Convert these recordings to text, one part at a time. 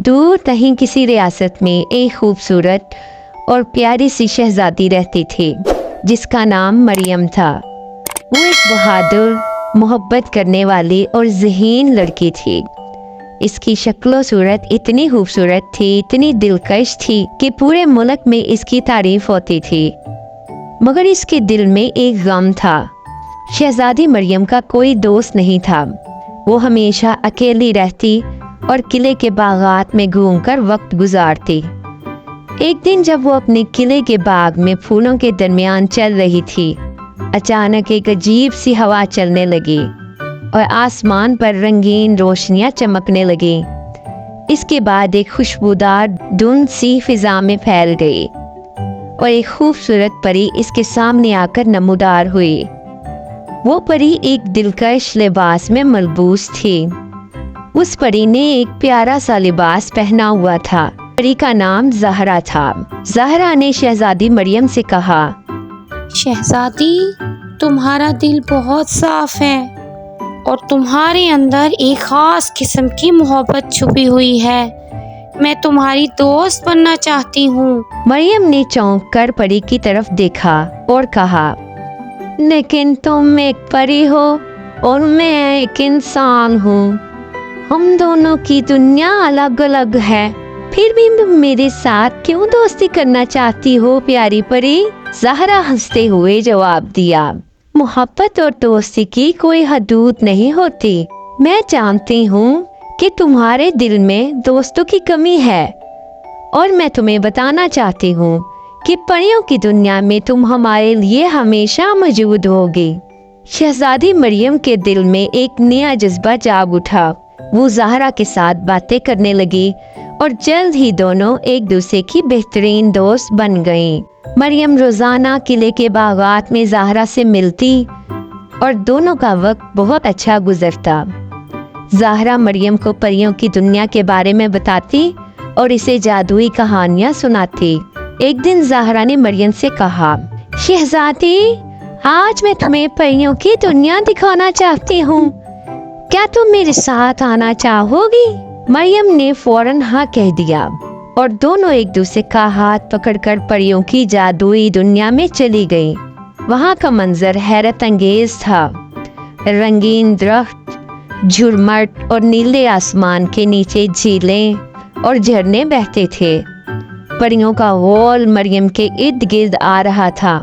दूर कहीं किसी रियासत में एक खूबसूरत और प्यारी सी शहजादी रहती थी जिसका नाम मरियम था। वो एक बहादुर, मोहब्बत करने वाली और ज़हीन लड़की थी। इसकी शक्लो सूरत इतनी खूबसूरत थी, इतनी दिलकश थी कि पूरे मुल्क में इसकी तारीफ होती थी। मगर इसके दिल में एक गम था। शहजादी मरियम का कोई दोस्त नहीं था। वो हमेशा अकेली रहती और किले के बागात में घूमकर वक्त गुजारती। एक दिन जब वो अपने किले के बाग में फूलों के दरमियान चल रही थी, अचानक एक अजीब सी हवा चलने लगी और आसमान पर रंगीन रोशनियां चमकने लगी। इसके बाद एक खुशबूदार धुंध सी फिजा में फैल गई और एक खूबसूरत परी इसके सामने आकर नमूदार हुई। वो परी एक दिलकश लिबास में मलबूस थी। उस परी ने एक प्यारा सा लिबास पहना हुआ था। परी का नाम ज़हरा था। ज़हरा ने शहजादी मरियम से कहा, शहजादी, तुम्हारा दिल बहुत साफ है और तुम्हारे अंदर एक ख़ास किस्म की मोहब्बत छुपी हुई है। मैं तुम्हारी दोस्त बनना चाहती हूँ। मरियम ने चौंक कर परी की तरफ देखा और कहा, लेकिन तुम एक परी हो और मैं एक इंसान हूँ। हम दोनों की दुनिया अलग अलग है, फिर भी तुम मेरे साथ क्यों दोस्ती करना चाहती हो प्यारी परी? ज़हरा हंसते हुए जवाब दिया, मोहब्बत और दोस्ती की कोई हदूद नहीं होती। मैं जानती हूँ कि तुम्हारे दिल में दोस्तों की कमी है और मैं तुम्हें बताना चाहती हूँ कि परियों की दुनिया में तुम हमारे लिए हमेशा मौजूद होगी। शहजादी मरियम के दिल में एक नया जज्बा जाग उठा। वो ज़हरा के साथ बातें करने लगी और जल्द ही दोनों एक दूसरे की बेहतरीन दोस्त बन गईं। मरियम रोज़ाना किले के बागात में ज़हरा से मिलती और दोनों का वक्त बहुत अच्छा गुजरता। ज़हरा मरियम को परियों की दुनिया के बारे में बताती और इसे जादुई कहानियाँ सुनाती। एक दिन ज़हरा ने मरियम से कहा, शहजादी, आज मैं तुम्हें परियों की दुनिया दिखाना चाहती हूँ। क्या तुम मेरे साथ आना चाहोगी? मरियम ने फौरन हाँ कह दिया और दोनों एक दूसरे का हाथ पकड़कर परियों की जादुई दुनिया में चली गईं। वहाँ का मंजर हैरत अंगेज था। रंगीन दरख्त, झुरमट और नीले आसमान के नीचे झीलें और झरने बहते थे। परियों का गौल मरियम के इर्द गिर्द आ रहा था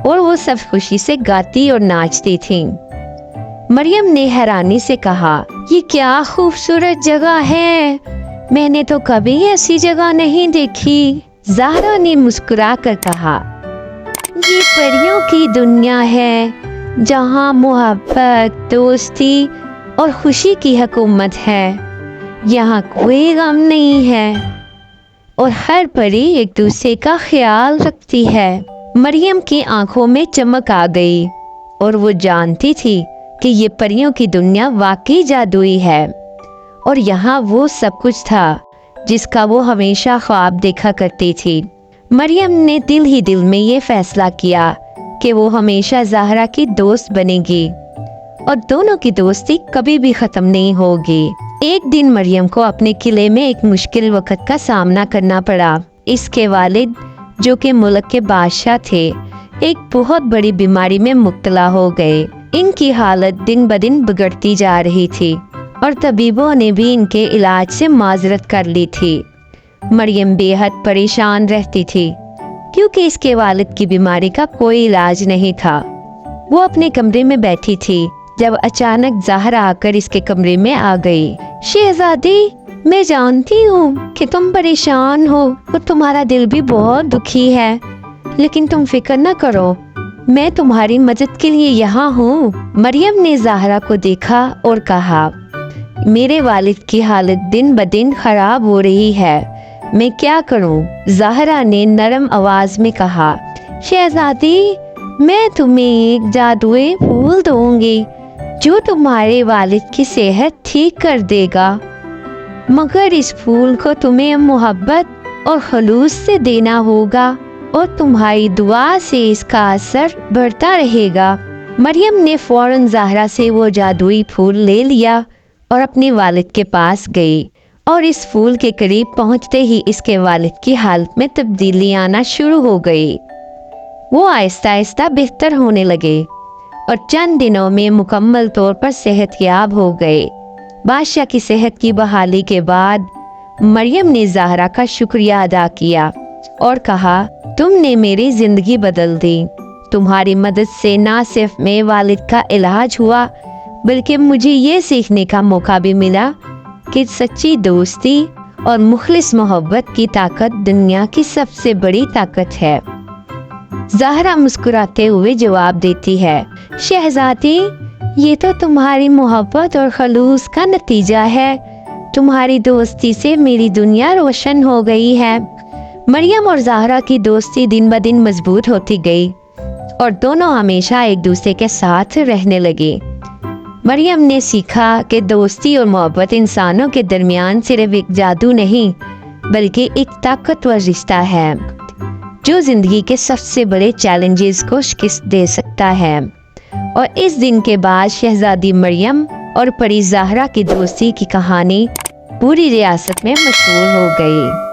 और वो सब खुशी से गाती और नाचती थीं। मरियम ने हैरानी से कहा, ये क्या खूबसूरत जगह है, मैंने तो कभी ऐसी जगह नहीं देखी। ज़हरा ने मुस्कुरा कर कहा, ये परियों की दुनिया है जहाँ मोहब्बत, दोस्ती और खुशी की हुकूमत है। यहाँ कोई गम नहीं है और हर परी एक दूसरे का ख्याल रखती है। मरियम की आंखों में चमक आ गई और वो जानती थी कि ये परियों की दुनिया वाकई जादुई है और यहाँ वो सब कुछ था जिसका वो हमेशा ख्वाब देखा करती थी। मरियम ने दिल ही दिल में ये फैसला किया कि वो हमेशा ज़हरा की दोस्त बनेगी और दोनों की दोस्ती कभी भी ख़त्म नहीं होगी। एक दिन मरियम को अपने किले में एक मुश्किल वक्त का सामना करना पड़ा। इसके वालिद, जो कि मुल्क के बादशाह थे, एक बहुत बड़ी बीमारी में मुब्तला हो गए। इनकी हालत दिन ब दिन बिगड़ती जा रही थी और तबीबों ने भी इनके इलाज से माजरत कर ली थी। मरियम बेहद परेशान रहती थी क्योंकि इसके वालिद की बीमारी का कोई इलाज नहीं था। वो अपने कमरे में बैठी थी जब अचानक ज़हरा आकर इसके कमरे में आ गई। शहजादी, मैं जानती हूँ कि तुम परेशान हो और तुम्हारा दिल भी बहुत दुखी है, लेकिन तुम फिक्र न करो, मैं तुम्हारी मदद के लिए यहाँ हूँ। मरियम ने ज़हरा को देखा और कहा, मेरे वालिद की हालत दिन ब दिन खराब हो रही है, मैं क्या करूँ? ज़हरा ने नरम आवाज में कहा, शहजादी, मैं तुम्हें एक जादुई फूल दूंगी जो तुम्हारे वालिद की सेहत ठीक कर देगा, मगर इस फूल को तुम्हें मोहब्बत और खलूस से देना होगा और तुम्हारी दुआ से इसका असर बढ़ता रहेगा। मरियम ने फौरन ज़हरा से वो जादुई फूल ले लिया और अपने वालिद के पास गई और इस फूल के करीब पहुंचते ही इसके वालिद की हालत में तब्दीली आना शुरू हो गई। वो आहिस्ता आहिस्ता बेहतर होने लगे और चंद दिनों में मुकम्मल तौर पर सेहतयाब हो गए। बादशाह की सेहत की बहाली के बाद मरियम ने ज़हरा का शुक्रिया अदा किया और कहा, तुमने मेरी ज़िंदगी बदल दी। तुम्हारी मदद से ना सिर्फ मेरे वालिद का इलाज हुआ बल्कि मुझे ये सीखने का मौका भी मिला कि सच्ची दोस्ती और मुखलिस मोहब्बत की ताकत दुनिया की सबसे बड़ी ताकत है। ज़हरा मुस्कुराते हुए जवाब देती है, शहज़ादी, ये तो तुम्हारी मोहब्बत और खलूस का नतीजा है। तुम्हारी दोस्ती से मेरी दुनिया रोशन हो गई है। मरियम और ज़हरा की दोस्ती दिन ब दिन मजबूत होती गई और दोनों हमेशा एक दूसरे के साथ रहने लगे। मरियम ने सीखा कि दोस्ती और मोहब्बत इंसानों के दरमियान सिर्फ एक जादू नहीं बल्कि एक ताकतवर रिश्ता है जो जिंदगी के सबसे बड़े चैलेंजेस को शिकस्त दे सकता है। और इस दिन के बाद शहजादी मरियम और परी ज़हरा की दोस्ती की कहानी पूरी रियासत में मशहूर हो गई।